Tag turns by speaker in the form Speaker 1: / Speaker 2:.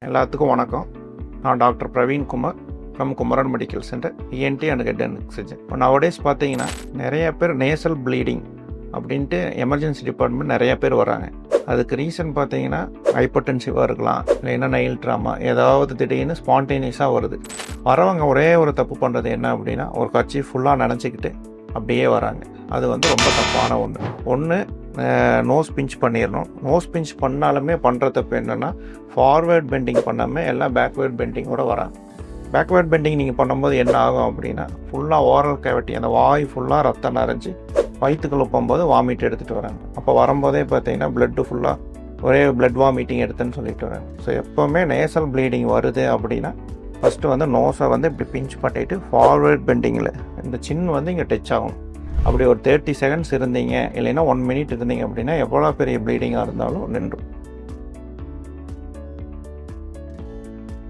Speaker 1: எல்லாத்துக்கும் வணக்கம். நான் doctor Praveen Kumar from Kumaran medical centre, ENT and head and neck surgeon. இப்போ நவடேஸ் பார்த்தீங்கன்னா நிறைய பேர் நேசல் ப்ளீடிங் அப்படின்ட்டு எமர்ஜென்சி டிபார்ட்மெண்ட் நிறைய பேர் வராங்க. அதுக்கு ரீசன் பார்த்தீங்கன்னா ஹைப்பர்டென்சிவாக இருக்கலாம், இல்லைன்னா நெயில் ட்ராமா, ஏதாவது திடீர்னு ஸ்பான்டேனியஸாக வருது. வரவங்க ஒரே ஒரு தப்பு பண்ணுறது என்ன அப்படின்னா, ஒரு கட்சி ஃபுல்லாக நினச்சிக்கிட்டு அப்படியே வராங்க. அது ரொம்ப தப்பான ஒன்று. நோஸ் பிஞ்ச் பண்ணிடணும். நோஸ் பிஞ்ச் பண்ணாலுமே பண்ணுற தப்பு என்னென்னா, ஃபார்வேர்ட் பெண்டிங் பண்ணாமல் எல்லாம் பேக்வேர்ட் பெண்டிங்கோட வராங்க. பேக்வேர்ட் பெண்டிங் நீங்கள் பண்ணும்போது என்ன ஆகும் அப்படின்னா, ஃபுல்லாக ஓரல் கேவிட்டி, அந்த வாய் ஃபுல்லாக ரத்தம் நிறைஞ்சி வயிற்றுக்குள்ள போகும்போது வாமிட் எடுத்துகிட்டு வராங்க. அப்போ வரும்போதே பார்த்தீங்கன்னா பிளட்டு ஃபுல்லாக ஒரே பிளட் வாமிட்டிங் எடுத்துன்னு சொல்லிட்டு வராங்க. ஸோ எப்போவுமே நேசல் ப்ளீடிங் வருது அப்படின்னா, ஃபஸ்ட்டு நோஸை இப்படி பிஞ்ச் பண்ணிவிட்டு ஃபார்வேர்ட் பெண்டிங்கில் இந்த சின் இங்கே டச் ஆகும். அப்படி ஒரு 30 செகண்ட்ஸ் இருந்தீங்க, இல்லைன்னா 1 மினிட் இருந்தீங்க அப்படின்னா எவ்வளோ பெரிய ப்ளீடிங்காக இருந்தாலும் நின்றும்.